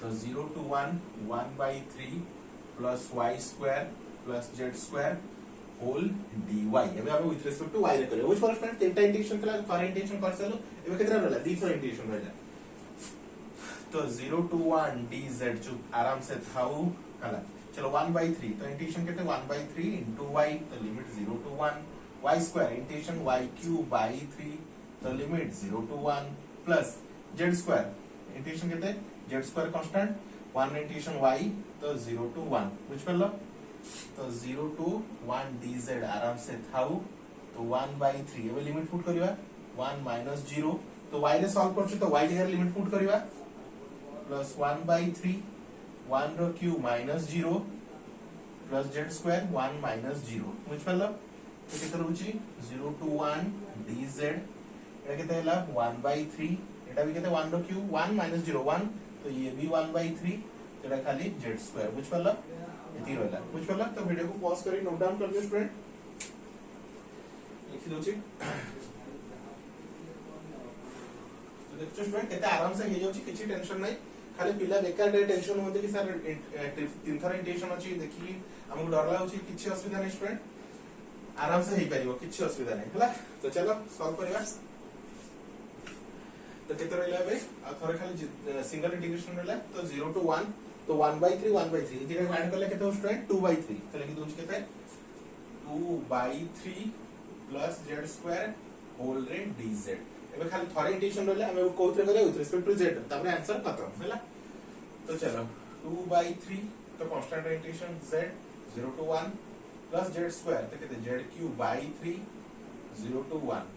तो 0 to 1 1/3 plus y square plus z square whole dy एबे हम विथ रिस्पेक्ट टू y रे करबा which follow स्टूडेंट तीनटा इंटीग्रेशन कला फॉर इंटीग्रेशन कर चलो एबे केतरा रहला दीथो इंटीग्रेशन रहला तो 0 to 1 dz जो आराम से थाउ हला चलो 1/3 तो इंटीग्रेशन केते 1/3 into y तो limit 0 to 1 y square integration y cube by 3 तो limit 0 to 1 plus z square integration केते z स्क्वायर कांस्टेंट 1 इंटीग्रेशन y तो 0 to 1 which पढ़लो तो 0 to 1 dz आराम से थाउ तो 1/3 एबे लिमिट पुट करबा 1 minus 0 तो y रे सॉल्व करछु तो y जगह लिमिट पुट करबा प्लस 1/3 1 रो cube minus 0 plus z square 1 minus 0 which पढ़लो तो केते रहउची 0 to 1 dz एटा केते हला 1/3 एटा भी केते 1 रो क्यूब 1 minus 0 1 तो ये भी 1/3 एटा खाली z स्क्वायर which पढ़लो एती रहला which पढ़ला तो वीडियो को पॉज करी नोट डाउन कर लियो स्टूडेंट लिखि दोची तो देखो स्टूडेंट केते आराम से हे जाउची किछि टेंशन नै खाली पिला बेकार डे टेंशन होते कि सर तीन थर इंटीग्रेशन अछि देखि हमको डर लागुची किछि असुविधा नै स्टूडेंट आराम से ही परिबो किछि असुविधा नै हला तो चलो सॉल्व करबा तो केते रहला बे आ थोरे खाली सिंगल इंटीग्रेशन रहला तो 0 to 1 तो 1/3 इधर ऐड करले केते स्टूडेंट 2/3 तो लिखि दोछ केते 2/3 प्लस z स्क्वायर होल रे dz एबे खाली थोरे इंटीग्रेशन रहला हम कोथरे करे विथ रिस्पेक्ट टू z तापर आंसर खत्म हला तो चलो 2/3 तो constant integration z 0 to 1 plus z square तो कहते z क्यूब बाय 3 0 to 1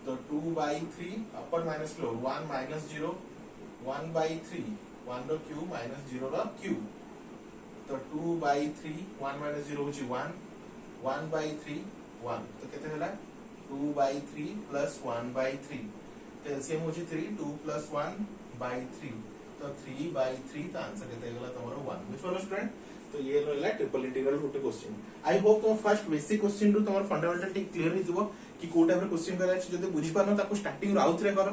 तो 2/3 अपर माइनस लोअर 1 minus 0 1/3 1 रो क्यूब माइनस 0 रो क्यूब तो 2/3 1 minus 0 होची 1 1/3 1 तो कहते हला 2/3 प्लस 1/3 तो एलसीएम होची 3 2 प्लस 1/3 तो 3/3 तो आंसर कहते गला तुम्हारा 1 which follow स्टूडेंट तो ये रहला triple integral Gute question I hope तुम फर्स्ट बेसिक क्वेश्चन रु तुम फंडामेंटल टिक क्लियर हिजबो कि को टाइप रे क्वेश्चन करा छै जदि बुझि पानो ताको स्टार्टिंग रु आउथरे करो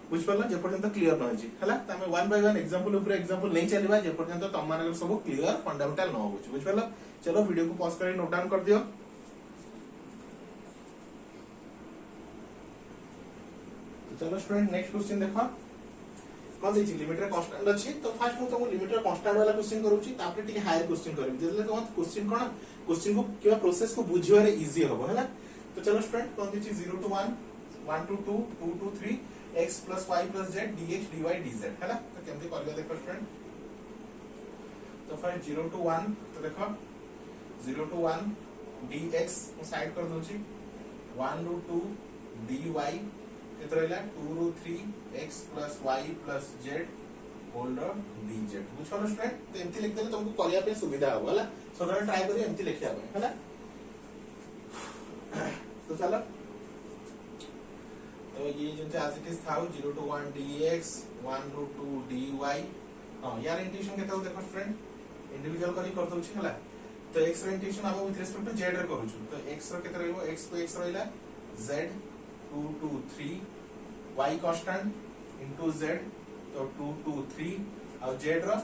बुझ परला जे पर्यंत क्लियर न होची हला त हमें वन बाय वन एग्जांपल ऊपर एग्जांपल नहीं चलीबा जे पर्यंत तम मानकर सब क्लियर फंडामेंटल न होची बुझ परला चलो वीडियो को पॉज कर नोट डाउन कर दियो। तो चलो स्टूडेंट नेक्स्ट क्वेश्चन देखो कौन दैछि लिमिट रे कांस्टेंट अछि तो फर्स्ट मु तुम लिमिट रे कांस्टेंट वाला क्वेश्चन करूची तापर टिके हायर क्वेश्चन करबी जेतले तुम क्वेश्चन कोन क्वेश्चन को केवा प्रोसेस को बुझिवा रे इजी होबो हैला। तो चलो स्टूडेंट कौन दैछि 0 to 1 1 to 2 2 to 3 x plus y plus z dx dy dz हैला। तो केमते करबे देखो स्टूडेंट तो फर्स्ट 0 to 1 तो देखो 0 to 1 dx मु साइड कर दोची 1 to 2 dy केत रहला 2 रो 3 x plus y plus z hold dz बुझलो स्टूडेंट। तो एमती लिख देले तुमको करिया पे सुविधा हो होला सदा ट्राई करियो एमती लिखिया पे हैला। तो चलो तो ये जो एज इट इज था 0 to 1 dx 1 to 2 dy हां यार इंटीग्रेशन केता हो देखो स्टूडेंट इंडिविजुअल करी कर दोछि हैला। तो x रे इंटीग्रेशन हम विथ रिस्पेक्ट टू z रे करू छु तो x रो केता रहइबो x को x रहइला z 2 to 3 y constant into z तो 2 to 3 और z रो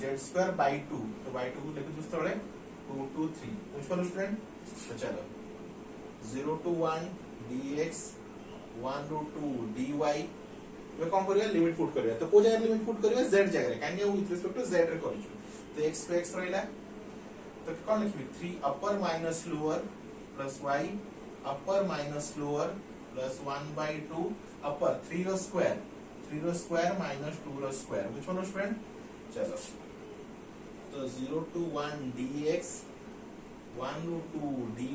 z स्क्वायर बाय 2 तो बाय 2 को लिख दु तळे 2 to 3 बुझ पालो स्टूडेंट। तो चलो 0 to 1 dx 1 to 2 dy वे कौन करिया लिमिट पुट करिया तो को जगह लिमिट पुट करिया z जगह रे काहे विथ रिस्पेक्ट टू z रे करू तो x पे x रहइला तो कौन लिखबी 3 upper minus lower plus y upper minus lower plus 1 by 2 upper 3 रो स्क्वायर माइनस 2 रो स्क्वायर बुझ पालो स्टूडेंट। चलो तो 0 to 1 dx 1 to 2 dy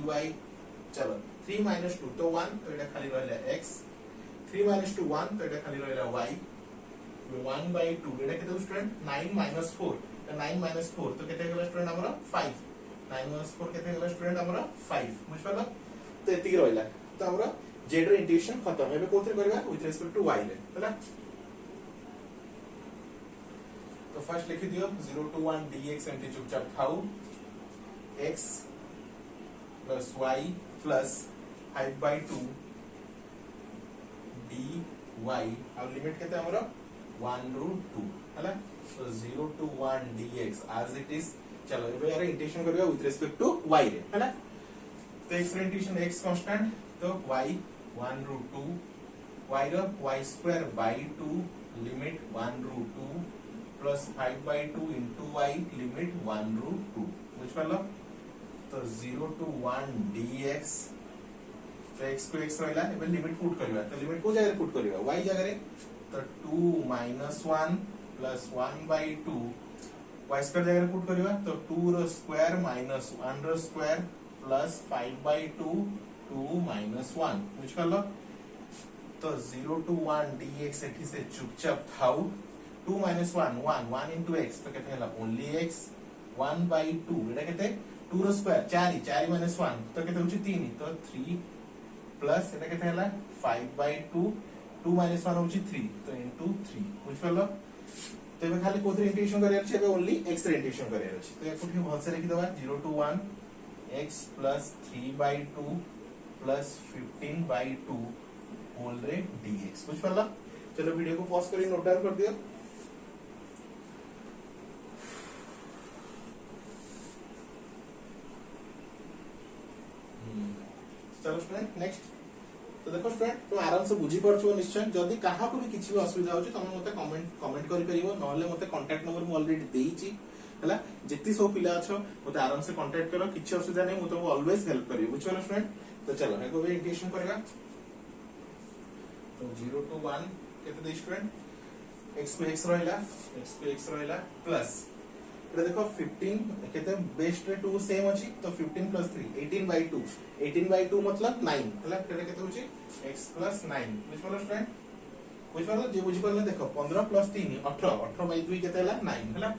चलो 3 minus 2 तो 1 तो এটা খালি রইলা x 3 minus 2 1 তো এটা খালি রইলা y 1 by 2 এটা কত স্টুডেন্ট 9 minus 4 তো 9 minus 4 তো কেতে গেল স্টুডেন্ট আমরা 5 9 minus 4 কেতে গেল স্টুডেন্ট আমরা 5 বুঝ পারলা। তো এতিকি রইলা তো আমরা z ର ইন্টিগ্রেশন খতম এবে কোথে করবা উইথ রেসপেক্ট টু y রে ହେଲା। तो फर्स्ट लिख दियो 0 to 1 dx एमटी चुपचाप थाउ x plus y plus 5 by 2 dy और लिमिट केते हमरो 1 ru 2 हैला। तो 0 to 1 dx as it is चलो एबे यार इंटीग्रेशन करबा विथ रिस्पेक्ट टू y रे हैला। तो x रे इंटीग्रेशन x कांस्टेंट तो y 1 ru 2 y रो y square by 2 limit 1 ru 2 plus 5 by 2 into y limit 1 ru 2 बुझ पालो। तो 0 to 1 dx तो x को x रहला एबे लिमिट पुट करबा तो लिमिट को जगह पुट करबा y जगह रे तो 2 minus 1 plus 1 by 2 y square जगह रे पुट करबा तो 2 रो स्क्वायर minus 1 रो स्क्वायर प्लस 5 by 2 2 minus 1 बुझ पालो। तो 0 to 1 dx एठी से चुपचाप थाउ 2 minus 1 1 1 into x तो केते हला ओनली x 1 by 2 एटा केते 2 रो स्क्वायर 4 4 minus 1 तो केते होची 3 तो 3 प्लस एटा केते हला 5 by 2 2 minus 1 होची 3 तो into 3 बुझ पालो। तो एबे खाली कोथरे इंटीग्रेशन करिया छै एबे ओनली x रे इंटीग्रेशन करिया छै तो एको ठीक भल से लिखि दबा 0 to 1 x plus 3 by 2 plus 15 by 2 whole रे dx बुझ पालो। चलो वीडियो को पॉज करिए नोट डाउन कर दियो। चलो स्टूडेंट नेक्स्ट तो देखो स्टूडेंट तुम आराम से बुझी परछो निश्चय जदी काहा को भी किछि भी असुविधा होची तुम मते कमेंट करि परिबो नहले मते कांटेक्ट नंबर मु ऑलरेडी देइची हला जेति सब पिला अछो मते आराम से कांटेक्ट करो किछि असुविधा नै मु तुमको ऑलवेज हेल्प करियो बुझलो स्टूडेंट। तो चलो एको भी इंटीग्रेशन करेगा तो 0 to 1 केते दे स्टूडेंट x को x रहला प्लस एटा देखो 15 केते बेस रे 2 सेम अछि तो 15 plus 3 18 by 2 18 by 2 मतलब 9 हला केते केते होची x plus 9 बुझ पालो स्टूडेंट बुझ पालो जे बुझ पालो देखो 15 plus 3 18 18 by 2 केते हला 9 हला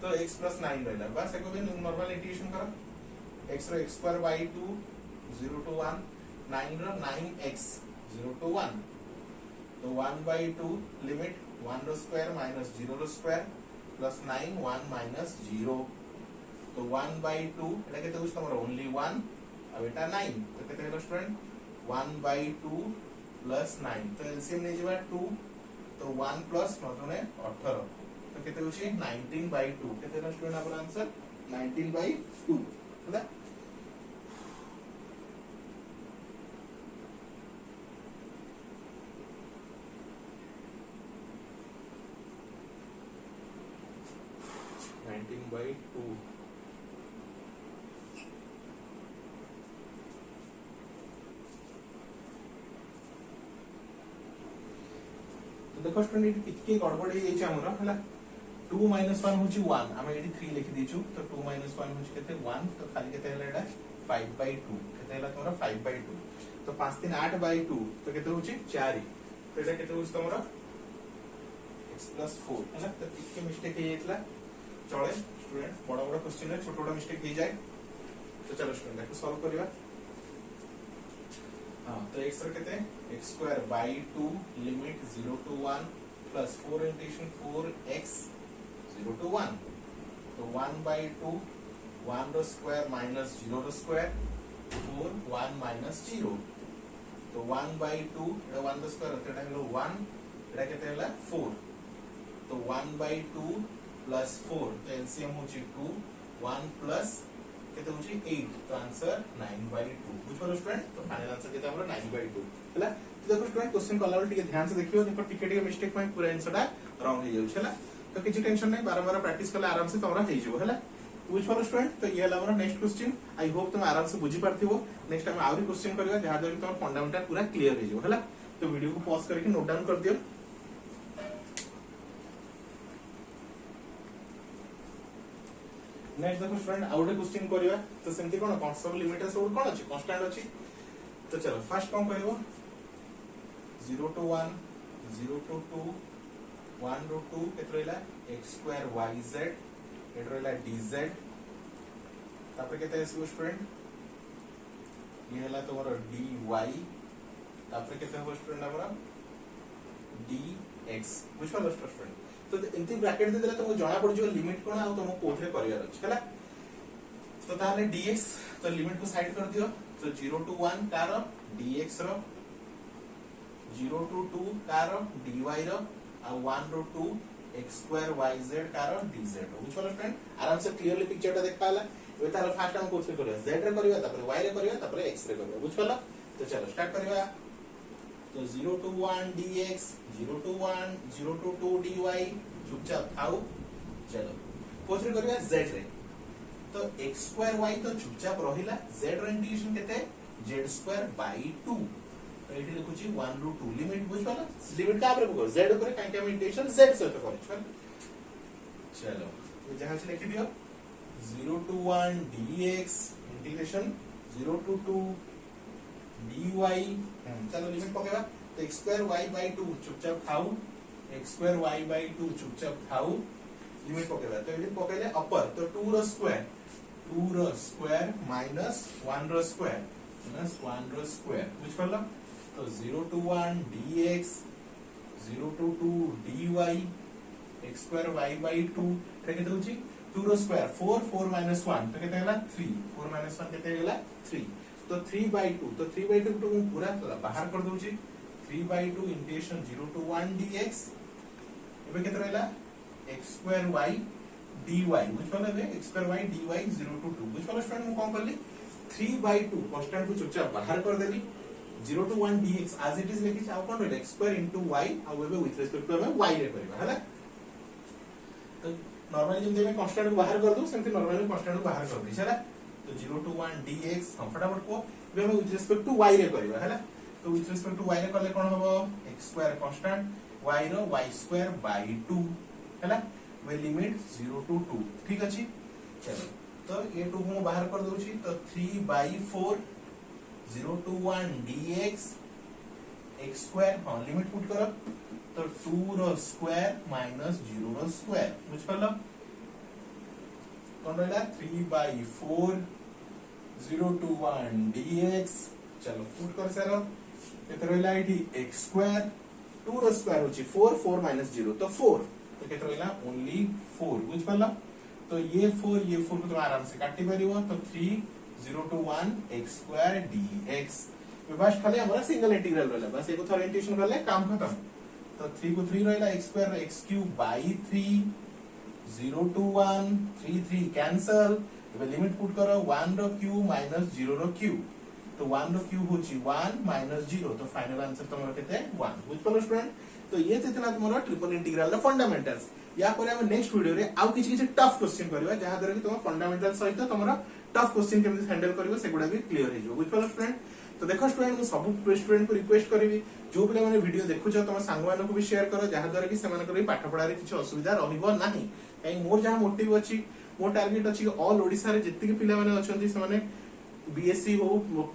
तो x plus 9 रहला बस एको भी नॉर्मल इंटीग्रेशन करो x रो x square by 2 0 to 1 9 रो 9x 0 to 1 तो 1 by 2 लिमिट 1 रो स्क्वायर माइनस 0 रो स्क्वायर प्लस 9 1 minus 0 तो 1 by 2 एटा केते होछ तमरो ओनली 1 अब एटा 9 तो केते हेलो स्टूडेंट 1 by 2 प्लस 9 तो एलसीएम नहीं जीवा 2 तो 1 प्लस 9 दुने 18 तो केते होची 19/2 केते ना स्टूडेंट आपन आंसर 19/2 होला। तो देखो स्टूडेंट कितके गड़बड़ हे जाय हमर हला 2 - 1 होची 1 हम एडी 3 लिखि दिछु तो 2 - 1 होची केते 1 तो खाली केते हला एडा 5/2 केते हला तोरा 5/2 तो 5 3 8/2 तो केते होची 4 तो एडा केते होची तोरा x + 4 हला तो कितके मिस्टेक हे जेतला चले स्टूडेंट बड़ा बड़ा क्वेश्चन है छोटा बड़ा मिस्टेक हे जाय तो चलो स्टूडेंट देखो सॉल्व करिवा। हां तो x र केते x²/2 limit 0 to 1 plus 4 integration 4x 0 to 1 तो 1/2 1 रो स्क्वायर माइनस 0 रो स्क्वायर 4 1 माइनस 0 तो 1/2 एटा 1 रो स्क्वायर एटा हलो 1 एटा केते हला 4 तो 1/2 प्लस 4 तो एलसीएम होची 2 1 प्लस केते होची 8 तो आंसर 9/2 बुझलो स्टूडेंट तो फाइनल आंसर केते हमरो 9/2 हला। तो देखो स्टूडेंट क्वेश्चन कला टिके ध्यान से देखियो देखो टिके मिस्टेक पई पूरा आंसर टा रॉन्ग हे जाउछ हला तो किछि टेंशन नै बारंबार प्रैक्टिस करले आराम से तमरा हे जिवो हला। बुझलो स्टूडेंट तो ये हला हमरो नेक्स्ट क्वेश्चन आई होप तुम आराम से बुझी पारथिबो नेक्स्ट टाइम आउरी क्वेश्चन करबा जहा जरी तुम फंडामेंटल पूरा क्लियर हे जिवो हला। तो वीडियो को पॉज करके नोट डाउन कर दियो। नेक्स्ट देखो स्टूडेंट आउट क्वेश्चन करबा तो सेमति कोन सब लिमिट सब कोन अछि कांस्टेंट अछि तो चलो फर्स्ट कोन करबो 0 to 1 0 to 2 1 रो 2 केत रहला x²yz एट रहला dz तापर केते आसी स्टूडेंट ये हला तोर dy तापर केते हो स्टूडेंट हमरा dx बुझ पालो स्टूडेंट तो एंती ब्रैकेट दे देला तुमको जाना पड़ जो लिमिट कोन आ तुमको कोथरे करियर अछि हला तो ताले dx तो लिमिट को साइड कर दियो तो 0 to 1 कार dx रो 0 to 2 कार dy रो आ 1 रो 2 x²yz कार dz बुझ पालो फ्रेंड आराम से क्लियरली पिक्चर टा देख पाला ए ताले फर्स्ट हम कोथरे करिया z रे करिया तापर y रे करिया तापर x रे करिया बुझ पालो तो चलो स्टार्ट करिया तो 0 to 1 dx 0 to 1 0 to 2 dy चुपचाप थाउ चलो कोथरे करिया z रे तो x²y तो चुपचाप रहिला z रो इंटीग्रेशन केते z²/2 तो एठी लिखुची 1 रो 2 लिमिट बुझ पाला लिमिट का आपरे को z ऊपर काई का इंटीग्रेशन z से तो करि चलो तो जहां से लिख दियो 0 to 1 dx integration 0 to 2 dy चलो लिमिट पकेबा तो x²y/2 चुपचाप थाउ x²y/2 चुपचाप थाउ लिमिट पकेबा तो एठी पकेले अपर तो 2 रो स्क्वायर माइनस 1 रो स्क्वायर माइनस 1 रो स्क्वायर बुझ पालो तो 0 to 1 dx 0 to 2 dy x²y/2 एटा केते होची 2 रो स्क्वायर 4 4 - 1 तो केते हला 3 4 - 1 केते हला 3 तो 3/2 तो 3/2 को मैं पूरा बाहर कर दोची 3/2 इंटीग्रेशन 0 to 1 dx एबे केते रहला x²y dy बुझ पाले बे x²y dy 0 to 2 बुझ पालो स्टूडेंट मु कोन करली 3/2 कांस्टेंट को चुपचाप बाहर कर देली 0 to 1 dx as it is लिखि आ कोन रहला x² * y आ एबे विथ रिस्पेक्ट टू हमें y रे करबा हला तो नॉर्मली जब मैं कांस्टेंट को बाहर कर दूं सेमति नॉर्मली कांस्टेंट को बाहर कर दी छला तो 0 to 1 dx हम फटाफट को एबे हम विथ रिस्पेक्ट टू y रे करबा हला तो विथ रिस्पेक्ट टू y रे करले कोन होबो x² कांस्टेंट y रो y²/2 हला वे लिमिट 0 to 2 ठीक अछि चलो तो ये 2 को बाहर कर दोची तो 3/4 0 to 1 dx x² हां लिमिट पुट करो तो 2 रो स्क्वायर माइनस 0 रो स्क्वायर बुझ पालो कोन रहला 3/4 0 to 1 dx चलो पुट कर सारो केते रहला एठी x² 2 रो स्क्वायर होची 4 4 - 0 तो 4 तो केते रहला ओनली 4 बुझ पालो तो ये 4 को तुम आराम से काटी परिबो तो 3 0 to 1 x² dx फर्स्ट खाली हमारा सिंगल इंटीग्रल रहला बस एको थोड़ा इंटीग्रेशन करले काम खत्म। तो 3 को 3 रहला x square x cube by 3 0 to 1 3 3 cancel. एबे लिमिट पुट करो 1 रो क्यूब माइनस 0 रो क्यूब। तो 1 रो क्यूब होची 1 माइनस 0 तो फाइनल आंसर तमरो केते 1 बुझ पलो स्टूडेंट। तो ये थिला तमरो ट्रिपल इंटीग्रल रो फंडामेंटल्स। या पर हम नेक्स्ट वीडियो रे आउ किछि किछि टफ क्वेश्चन करबा जहां द्वारा कि तुम फंडामेंटल सहित तमरो टफ क्वेश्चन केमि हैंडल करबो सेगुडा भी क्लियर हे जो बुझ पलो स्टूडेंट। तो देखो स्टूडेंट मु सब स्टूडेंट को रिक्वेस्ट करिवि जो पिला माने वीडियो देखु छ तुम सांग मानको भी शेयर करो जहां द्वारा कि सेमान को पाठ पढा रे किछि असुविधा रहइबो नाही। काई मोर जहां मोटिव अछि मोर टारगेट अछि ऑल ओडिसा रे जत्ति के पिला माने अछंती से माने बीएससी हो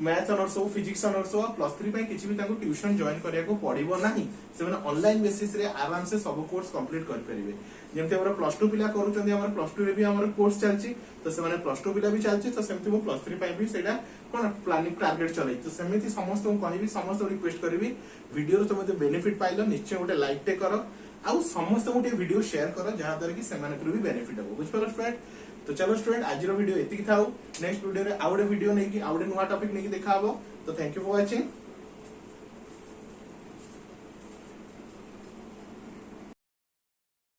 मैथ्स ऑनर्स हो फिजिक्स ऑनर्स हो +3 पे किछि भी ताको ट्यूशन जॉइन करिया को पड़िबो नाही। से माने ऑनलाइन बेसिस रे आराम से सब कोर्स कंप्लीट कर परिबे। जेमते हमर +2 पिला करूचंदी हमर +2 रे भी हमर कोर्स चलची तो से माने +2 पिला भी चलची तो सेमति वो +3 पे भी सेटा कोन प्लानिंग टारगेट चलै। तो सेमिति समस्त को कहिबी समस्त रिक्वेस्ट करबी वीडियो रो तुम बेनिफिट पाइलो निश्चय गोटे लाइक टे करो आउ समस्त गोटे वीडियो शेयर करो जहां द्वारा कि सेमान को भी बेनिफिट हो बुझ पलो स्टूडेंट। तो चलो स्टूडेंट आज वीडियो एतिक थाउ नेक्स्ट वीडियो रे आउडे वीडियो नेकी आउडे नुवा टॉपिक नेकी देखा हबो। तो थैंक यू फॉर वाचिंग।